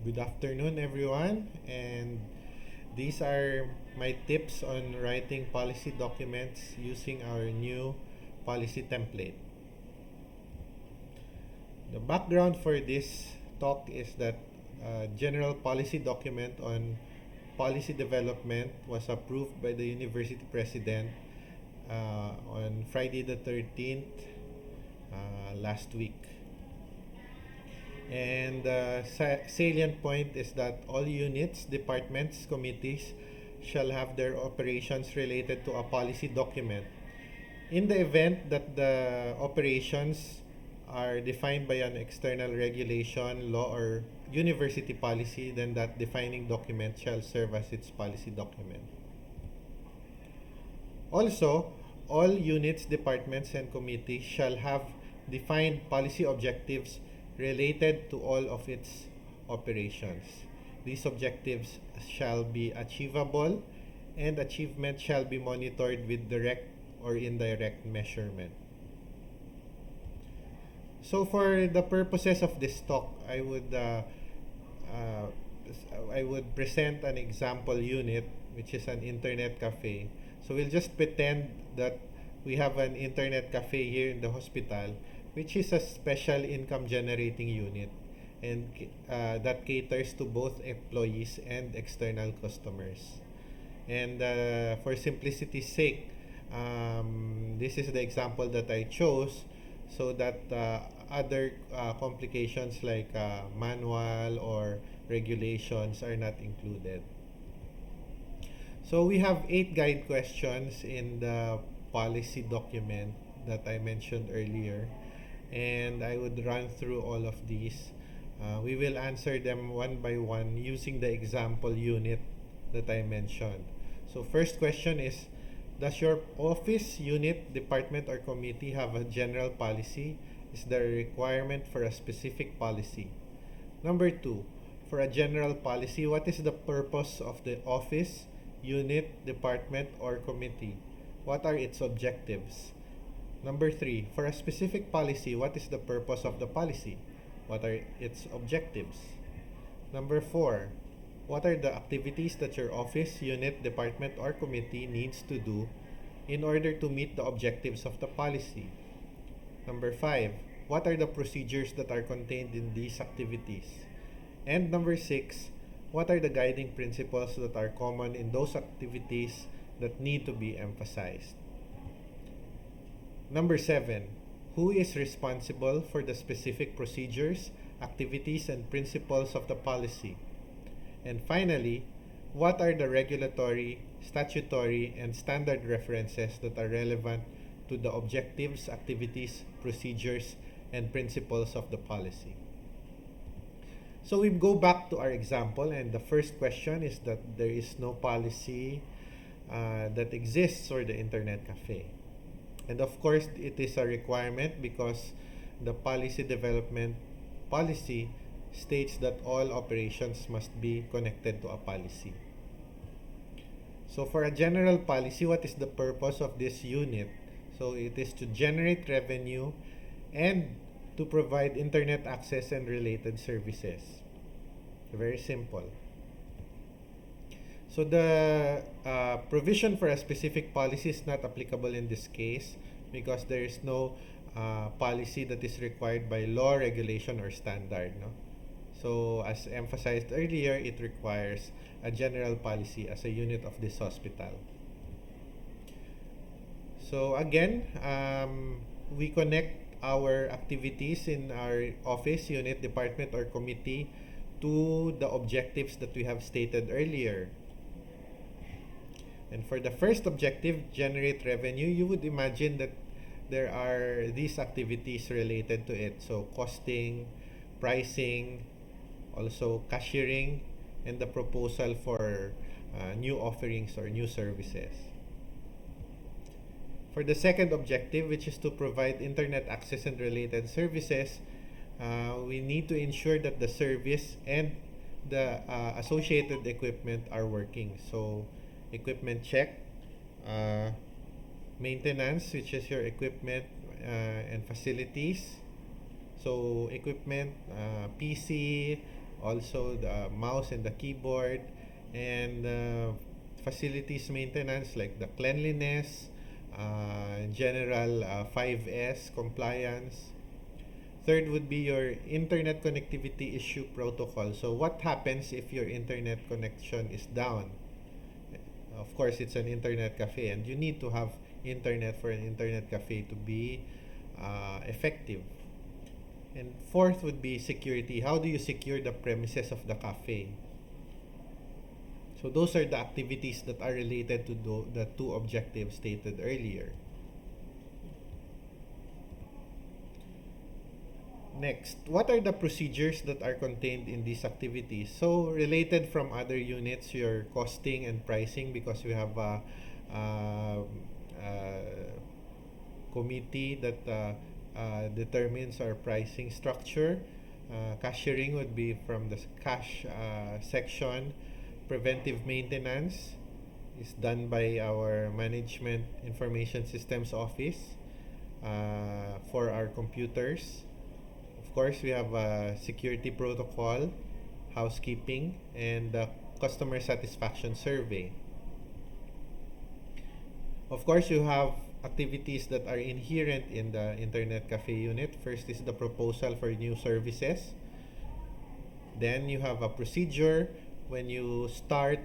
Good afternoon, everyone. And these are my tips on writing policy documents using our new policy template. The background for this talk is that a general policy document on policy development was approved by the university president on Friday the 13th last week. And the salient point is that all units, departments, committees shall have their operations related to a policy document. In the event that the operations are defined by an external regulation, law, or university policy, then that defining document shall serve as its policy document. Also, all units, departments, and committees shall have defined policy objectives related to all of its operations. These objectives shall be achievable, and achievement shall be monitored with direct or indirect measurement. So for the purposes of this talk, uh, I would present an example unit, which is an internet cafe. So we'll just pretend that we have an internet cafe here in the hospital, which is a special income generating unit, and that caters to both employees and external customers. And for simplicity's sake, this is the example that I chose so that other complications like manual or regulations are not included. So we have 8 guide questions in the policy document that I mentioned earlier, and I would run through all of these. We will answer them one by one using the example unit that I mentioned. So first question is, does your office, unit, department, or committee have a general policy? Is there a requirement for a specific policy? Number 2, for a general policy, what is the purpose of the office, unit, department, or committee? What are its objectives? Number 3, for a specific policy, what is the purpose of the policy? What are its objectives? Number 4, what are the activities that your office, unit, department, or committee needs to do in order to meet the objectives of the policy? Number 5, what are the procedures that are contained in these activities? And number 6, what are the guiding principles that are common in those activities that need to be emphasized? Number 7, who is responsible for the specific procedures, activities, and principles of the policy? And finally, what are the regulatory, statutory, and standard references that are relevant to the objectives, activities, procedures, and principles of the policy? So we go back to our example, and the first question is that there is no policy that exists for the internet cafe. And of course, it is a requirement because the policy development policy states that all operations must be connected to a policy. So for a general policy, what is the purpose of this unit? So it is to generate revenue and to provide internet access and related services. Very simple. So the provision for a specific policy is not applicable in this case because there is no policy that is required by law, regulation, or standard. No? So as emphasized earlier, it requires a general policy as a unit of this hospital. So again, we connect our activities in our office, unit, department, or committee to the objectives that we have stated earlier. And for the first objective, generate revenue, you would imagine that there are these activities related to it. So costing, pricing, also cashiering, and the proposal for new offerings or new services. For the second objective, which is to provide internet access and related services, we need to ensure that the service and the associated equipment are working. So equipment check, maintenance, which is your equipment and facilities. So equipment, PC, also the mouse and the keyboard, and facilities maintenance like the cleanliness, general 5S compliance. Third would be your internet connectivity issue protocol. So what happens if your internet connection is down? Of course, it's an internet cafe, and you need to have internet for an internet cafe to be effective. And fourth would be security. How do you secure the premises of the cafe? So those are the activities that are related to the two objectives stated earlier. Next, what are the procedures that are contained in these activities? So related from other units, your costing and pricing, because we have a committee that determines our pricing structure. Cashiering would be from the cash section. Preventive maintenance is done by our Management Information Systems Office for our computers. Of course, we have a security protocol, housekeeping, and customer satisfaction survey. Of course, you have activities that are inherent in the Internet Cafe unit. First is the proposal for new services. Then you have a procedure when you start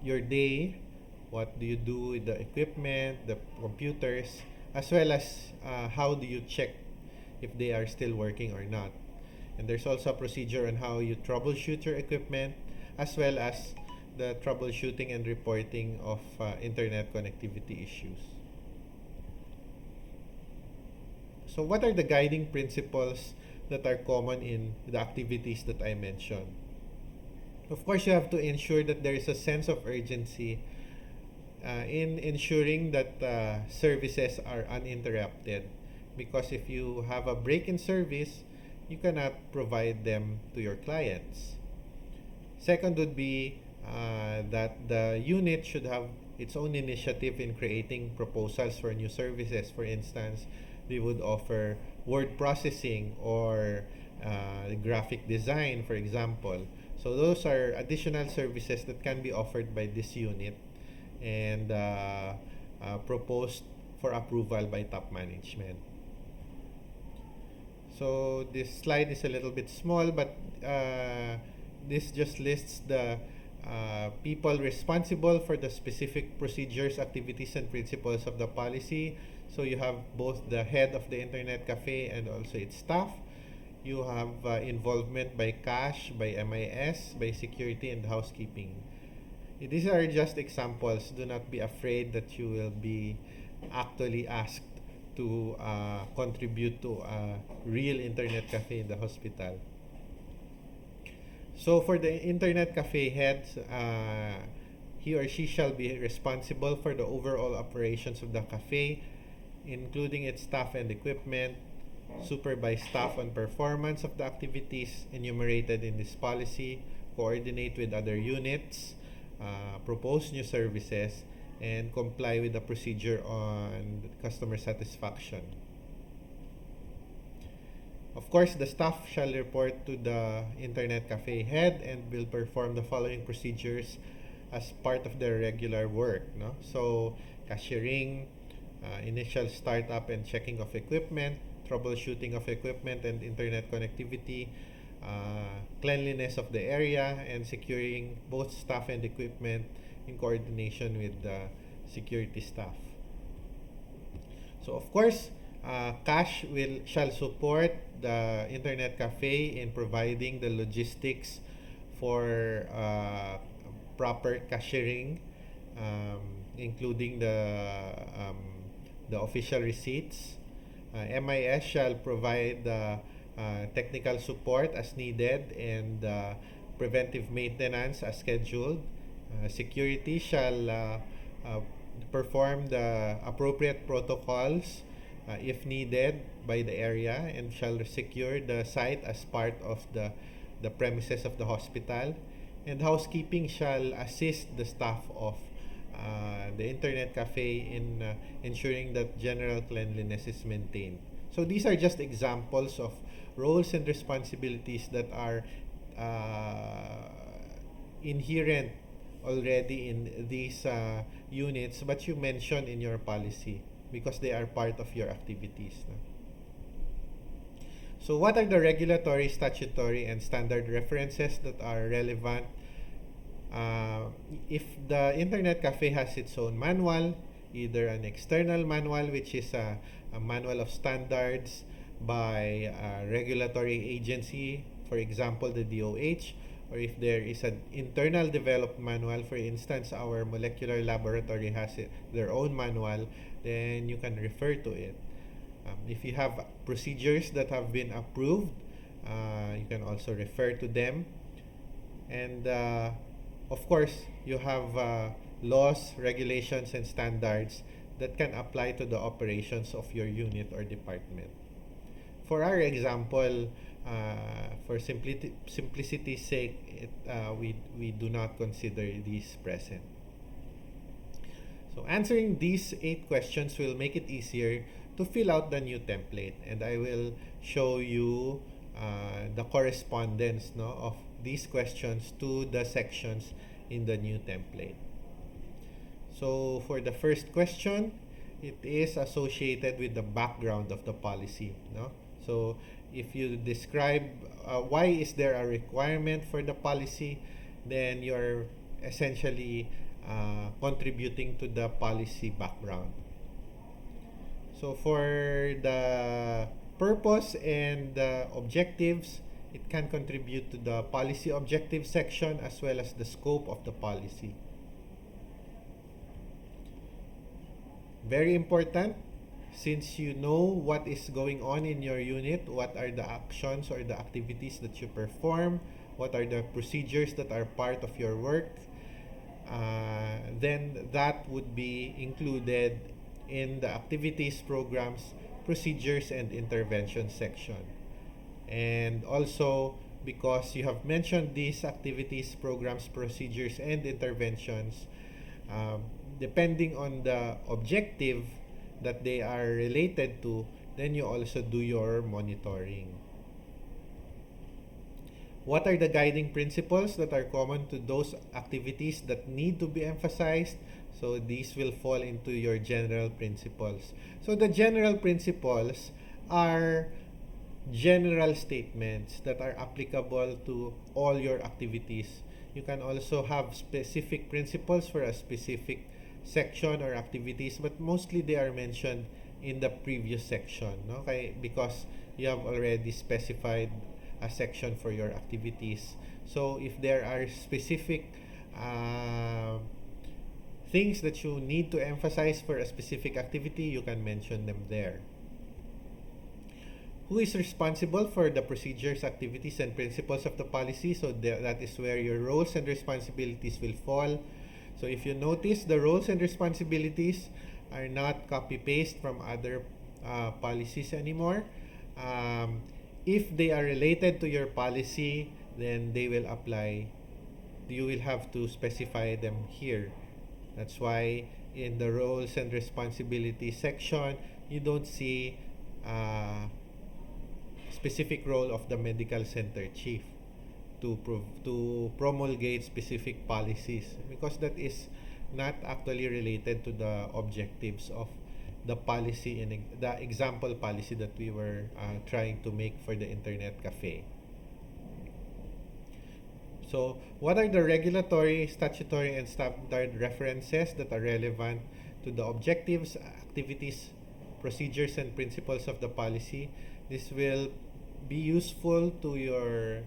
your day. What do you do with the equipment, the computers, as well as how do you check if they are still working or not. And there's also a procedure on how you troubleshoot your equipment, as well as the troubleshooting and reporting of internet connectivity issues. So what are the guiding principles that are common in the activities that I mentioned? Of course, you have to ensure that there is a sense of urgency in ensuring that services are uninterrupted, because if you have a break in service, you cannot provide them to your clients. Second would be that the unit should have its own initiative in creating proposals for new services. For instance, we would offer word processing or graphic design, for example. So those are additional services that can be offered by this unit and proposed for approval by top management. So this slide is a little bit small, but this just lists the people responsible for the specific procedures, activities, and principles of the policy. So you have both the head of the internet cafe and also its staff. You have involvement by cash, by MIS, by security, and housekeeping. These are just examples. Do not be afraid that you will be actually asked to contribute to a real internet cafe in the hospital. So for the internet cafe head, he or she shall be responsible for the overall operations of the cafe, including its staff and equipment, supervise staff on performance of the activities enumerated in this policy, coordinate with other units, propose new services, and comply with the procedure on customer satisfaction. Of course, the staff shall report to the internet cafe head and will perform the following procedures as part of their regular work. No? So, cashiering, initial startup and checking of equipment, troubleshooting of equipment and internet connectivity, cleanliness of the area, and securing both staff and equipment in coordination with the security staff. So of course, cash shall support the internet cafe in providing the logistics for proper cashiering, including the official receipts. MIS shall provide technical support as needed and preventive maintenance as scheduled. Security shall perform the appropriate protocols if needed by the area and shall secure the site as part of the premises of the hospital. And housekeeping shall assist the staff of the internet cafe in ensuring that general cleanliness is maintained. So these are just examples of roles and responsibilities that are inherent already in these units, but you mention in your policy because they are part of your activities. No? So what are the regulatory, statutory, and standard references that are relevant? Uh, if the internet cafe has its own manual, either an external manual, which is a manual of standards by a regulatory agency, for example, the DOH, or if there is an internal developed manual, for instance, our molecular laboratory has their own manual, then you can refer to it. If you have procedures that have been approved, you can also refer to them. And of course, you have laws, regulations, and standards that can apply to the operations of your unit or department. For our example, for simplicity's sake, we do not consider these present. So answering these 8 questions will make it easier to fill out the new template, and I will show you the correspondence, no, of these questions to the sections in the new template. So for the first question, it is associated with the background of the policy, no? So if you describe why is there a requirement for the policy, then you're essentially contributing to the policy background. So for the purpose and the objectives, it can contribute to the policy objective section as well as the scope of the policy. Very important, since you know what is going on in your unit, what are the actions or the activities that you perform, what are the procedures that are part of your work, then that would be included in the activities, programs, procedures, and intervention section. And also, because you have mentioned these activities, programs, procedures, and interventions, depending on the objective that they are related to, then you also do your monitoring. What are the guiding principles that are common to those activities that need to be emphasized? So these will fall into your general principles. So the general principles are general statements that are applicable to all your activities. You can also have specific principles for a specific section or activities, but mostly they are mentioned in the previous section, okay? Because you have already specified a section for your activities. So if there are specific things that you need to emphasize for a specific activity, you can mention them there. Who is responsible for the procedures, activities, and principles of the policy? So that is where your roles and responsibilities will fall. So if you notice, the roles and responsibilities are not copy-paste from other policies anymore. If they are related to your policy, then they will apply. You will have to specify them here. That's why in the roles and responsibilities section, you don't see specific role of the medical center chief to promulgate specific policies, because that is not actually related to the objectives of the policy in the example policy that we were trying to make for the internet cafe. So what are the regulatory, statutory, and standard references that are relevant to the objectives, activities, procedures, and principles of the policy? This will be useful to your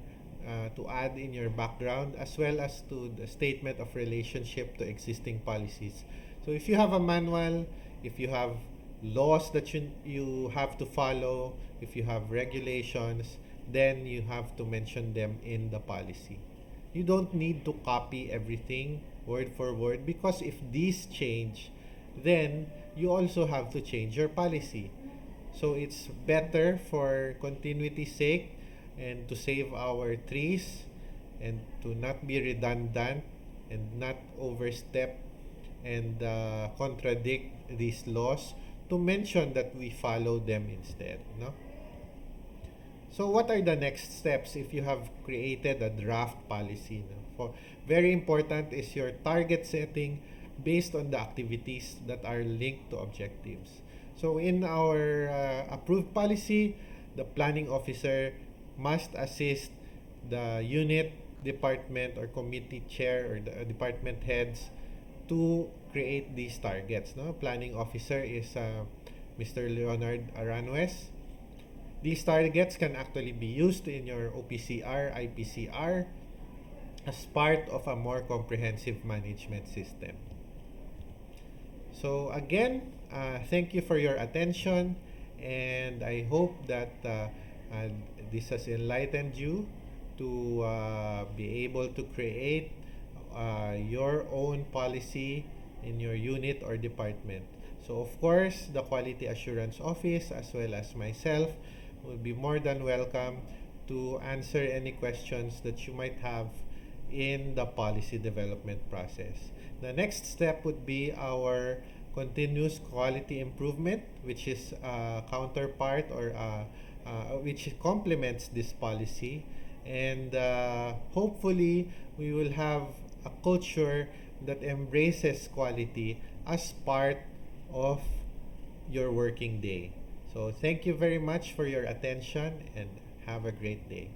to add in your background, as well as to the statement of relationship to existing policies. So if you have a manual, if you have laws that you have to follow, if you have regulations, then you have to mention them in the policy. You don't need to copy everything word for word, because if these change, then you also have to change your policy. So it's better for continuity's sake and to save our trees and to not be redundant and not overstep and contradict these laws, to mention that we follow them instead, no? So what are the next steps if you have created a draft policy? No? Very important is your target setting based on the activities that are linked to objectives. So in our approved policy, the planning officer must assist the unit, department, or committee chair or the department heads to create these targets. No, planning officer is Mr. Leonard Aranwes. These targets can actually be used in your OPCR, IPCR as part of a more comprehensive management system. So again, thank you for your attention, and I hope that this has enlightened you to be able to create your own policy in your unit or department. So of course, the Quality Assurance Office as well as myself will be more than welcome to answer any questions that you might have in the policy development process. The next step would be our continuous quality improvement, which is a counterpart or which complements this policy. And hopefully, we will have a culture that embraces quality as part of your working day. So thank you very much for your attention and have a great day.